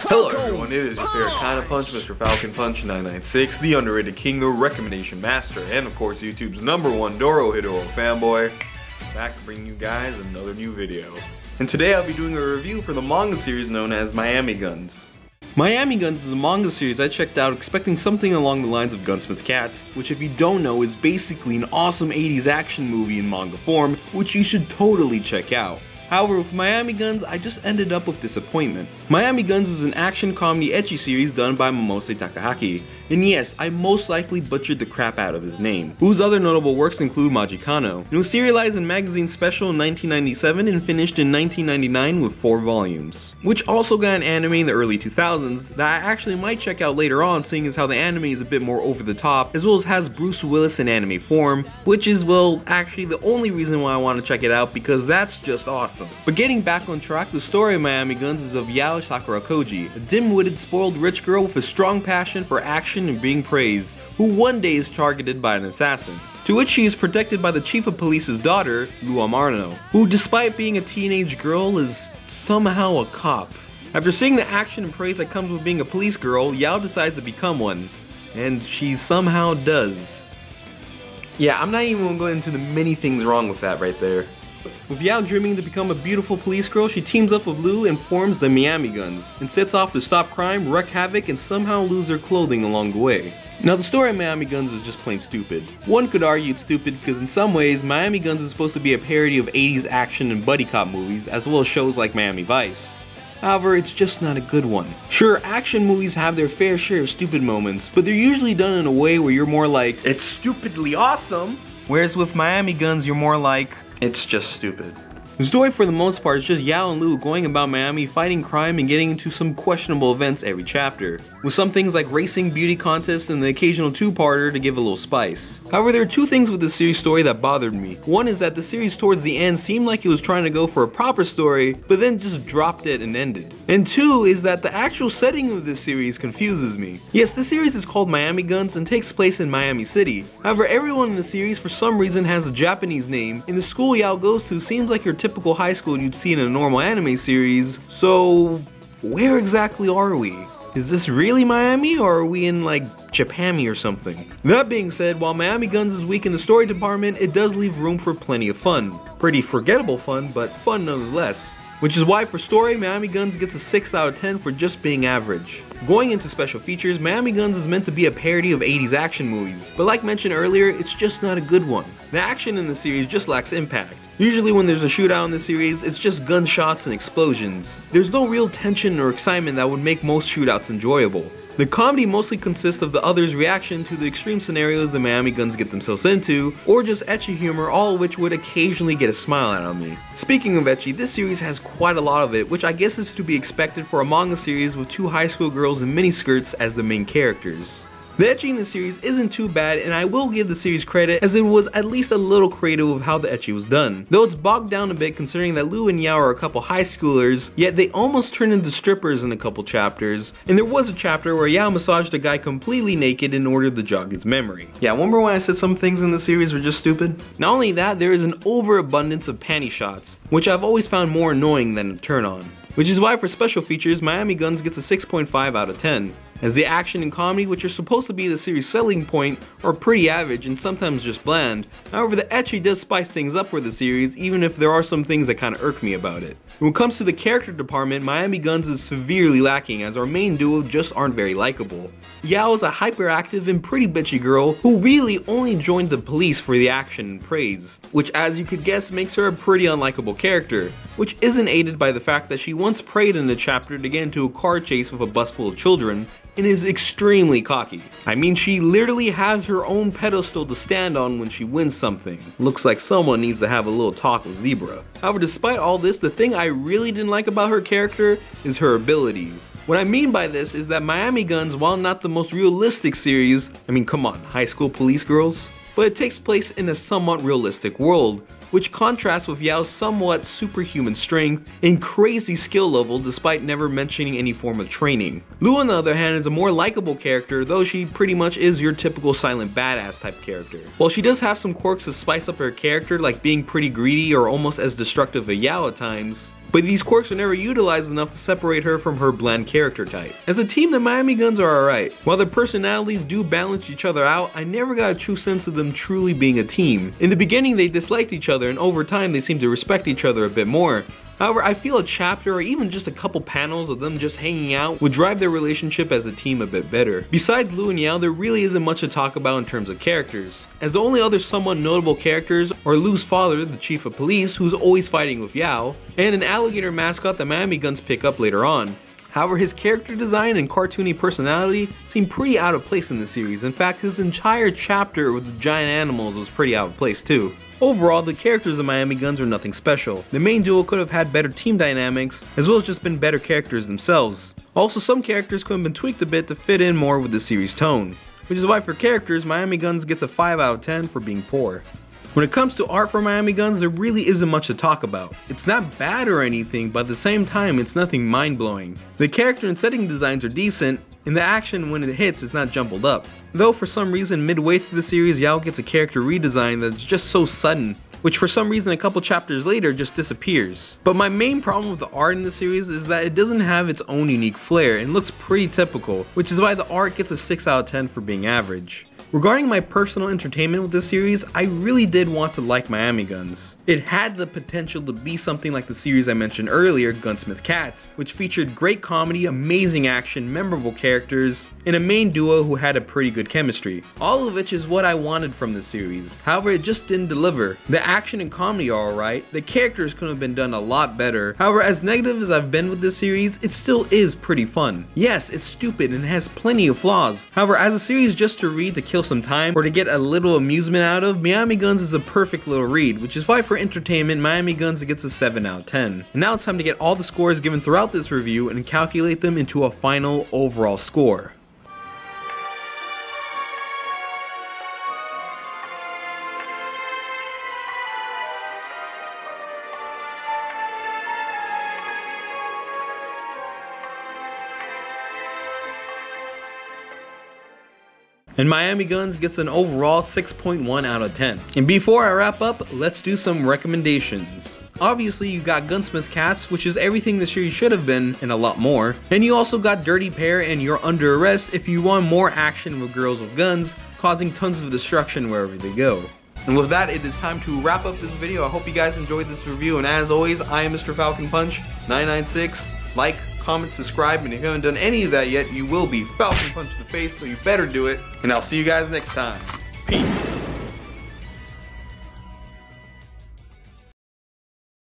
Hello everyone, it is your favorite kind of punch, Mr.FalconPunch 996, the underrated king, the recommendation master, and of course YouTube's #1 Dorohedoro fanboy, back to bring you guys another new video. And today I'll be doing a review for the manga series known as Miami Guns. Miami Guns is a manga series I checked out expecting something along the lines of Gunsmith Cats, which if you don't know is basically an awesome 80s action movie in manga form, which you should totally check out. However, with Miami Guns, I just ended up with disappointment. Miami Guns is an action comedy ecchi series done by Momose Takahaki, and yes, I most likely butchered the crap out of his name, whose other notable works include Magikano. It was serialized in Magazine Special in 1997 and finished in 1999 with 4 volumes, which also got an anime in the early 2000s that I actually might check out later on, seeing as how the anime is a bit more over the top, as well as has Bruce Willis in anime form, which is, well, actually the only reason why I want to check it out, because that's just awesome. But getting back on track, the story of Miami Guns is of Yao Sakura Koji, a dim-witted, spoiled rich girl with a strong passion for action and being praised, who one day is targeted by an assassin, to which she is protected by the chief of police's daughter, Lua Marno, who despite being a teenage girl is somehow a cop. After seeing the action and praise that comes with being a police girl, Yao decides to become one, and she somehow does. Yeah, I'm not even going to go into the many things wrong with that right there. With Yao dreaming to become a beautiful police girl, she teams up with Lu and forms the Miami Guns, and sets off to stop crime, wreak havoc, and somehow lose their clothing along the way. Now the story of Miami Guns is just plain stupid. One could argue it's stupid because in some ways, Miami Guns is supposed to be a parody of 80s action and buddy cop movies, as well as shows like Miami Vice. However, it's just not a good one. Sure, action movies have their fair share of stupid moments, but they're usually done in a way where you're more like, it's stupidly awesome! Whereas with Miami Guns, you're more like, it's just stupid. The story for the most part is just Yao and Lu going about Miami, fighting crime, and getting into some questionable events every chapter, with some things like racing, beauty contests, and the occasional two-parter to give a little spice. However, there are two things with this series story that bothered me. One is that the series towards the end seemed like it was trying to go for a proper story, but then just dropped it and ended. And two is that the actual setting of this series confuses me. Yes, the series is called Miami Guns and takes place in Miami City. However, everyone in the series for some reason has a Japanese name, and the school Yao goes to seems like your typical high school you'd see in a normal anime series, so where exactly are we? Is this really Miami, or are we in like Japan or something? That being said, while Miami Guns is weak in the story department, it does leave room for plenty of fun. Pretty forgettable fun, but fun nonetheless. Which is why for story, Miami Guns gets a 6 out of 10 for just being average. Going into special features, Miami Guns is meant to be a parody of 80s action movies, but like mentioned earlier, it's just not a good one. The action in the series just lacks impact. Usually when there's a shootout in the series, it's just gunshots and explosions. There's no real tension or excitement that would make most shootouts enjoyable. The comedy mostly consists of the others' reaction to the extreme scenarios the Miami Guns get themselves into, or just ecchi humor, all of which would occasionally get a smile out of me. Speaking of ecchi, this series has quite a lot of it, which I guess is to be expected for a manga series with 2 high school girls in miniskirts as the main characters. The ecchi in the series isn't too bad, and I will give the series credit as it was at least a little creative with how the ecchi was done. Though it's bogged down a bit considering that Lu and Yao are a couple high schoolers, yet they almost turn into strippers in a couple chapters, and there was a chapter where Yao massaged a guy completely naked in order to jog his memory. Yeah, remember when I said some things in the series were just stupid? Not only that, there is an overabundance of panty shots, which I've always found more annoying than a turn on. Which is why for special features, Miami Guns gets a 6.5 out of 10. As the action and comedy, which are supposed to be the series' selling point, are pretty average and sometimes just bland. However, the ecchi does spice things up for the series, even if there are some things that kinda irk me about it. When it comes to the character department, Miami Guns is severely lacking as our main duo just aren't very likable. Yao is a hyperactive and pretty bitchy girl who really only joined the police for the action and praise, which as you could guess makes her a pretty unlikable character, which isn't aided by the fact that she once prayed in the chapter to get into a car chase with a bus full of children, and is extremely cocky. I mean, she literally has her own pedestal to stand on when she wins something. Looks like someone needs to have a little talk with Zebra. However, despite all this, the thing I really didn't like about her character is her abilities. What I mean by this is that Miami Guns, while not the most realistic series, I mean come on, high school police girls? But it takes place in a somewhat realistic world, which contrasts with Yao's somewhat superhuman strength and crazy skill level despite never mentioning any form of training. Lu on the other hand is a more likable character, though she pretty much is your typical silent badass type character. While she does have some quirks to spice up her character, like being pretty greedy or almost as destructive as Yao at times, but these quirks are never utilized enough to separate her from her bland character type. As a team, the Miami Guns are alright. While their personalities do balance each other out, I never got a true sense of them truly being a team. In the beginning they disliked each other, and over time they seemed to respect each other a bit more. However, I feel a chapter or even just a couple panels of them just hanging out would drive their relationship as a team a bit better. Besides Lu and Yao, there really isn't much to talk about in terms of characters, as the only other somewhat notable characters are Lu's father, the chief of police, who's always fighting with Yao, and an alligator mascot that Miami Guns pick up later on. However, his character design and cartoony personality seem pretty out of place in the series. In fact, his entire chapter with the giant animals was pretty out of place too. Overall, the characters of Miami Guns are nothing special. The main duo could have had better team dynamics, as well as just been better characters themselves. Also, some characters could have been tweaked a bit to fit in more with the series' tone, which is why for characters, Miami Guns gets a 5 out of 10 for being poor. When it comes to art for Miami Guns, there really isn't much to talk about. It's not bad or anything, but at the same time, it's nothing mind-blowing. The character and setting designs are decent, and the action when it hits is not jumbled up. Though for some reason midway through the series, Yao gets a character redesign that's just so sudden, which for some reason a couple chapters later just disappears. But my main problem with the art in the series is that it doesn't have its own unique flair and looks pretty typical, which is why the art gets a 6 out of 10 for being average. Regarding my personal entertainment with this series, I really did want to like Miami Guns. It had the potential to be something like the series I mentioned earlier, Gunsmith Cats, which featured great comedy, amazing action, memorable characters, and a main duo who had a pretty good chemistry. All of which is what I wanted from the series. However, it just didn't deliver. The action and comedy are alright, the characters could have been done a lot better. However, as negative as I've been with this series, it still is pretty fun. Yes, it's stupid and has plenty of flaws. However, as a series just to read to kill some time or to get a little amusement out of, Miami Guns is a perfect little read, which is why for entertainment, Miami Guns gets a 7 out of 10. And now it's time to get all the scores given throughout this review and calculate them into a final overall score. And Miami Guns gets an overall 6.1 out of 10. And before I wrap up, let's do some recommendations. Obviously, you got Gunsmith Cats, which is everything the series should have been and a lot more. And you also got Dirty Pair and You're Under Arrest if you want more action with girls with guns, causing tons of destruction wherever they go. And with that, it is time to wrap up this video. I hope you guys enjoyed this review, and as always, I am Mr.FalconPunch 996. Like, comment, subscribe, and if you haven't done any of that yet, you will be Falcon Punch in the face, so you better do it. And I'll see you guys next time. Peace.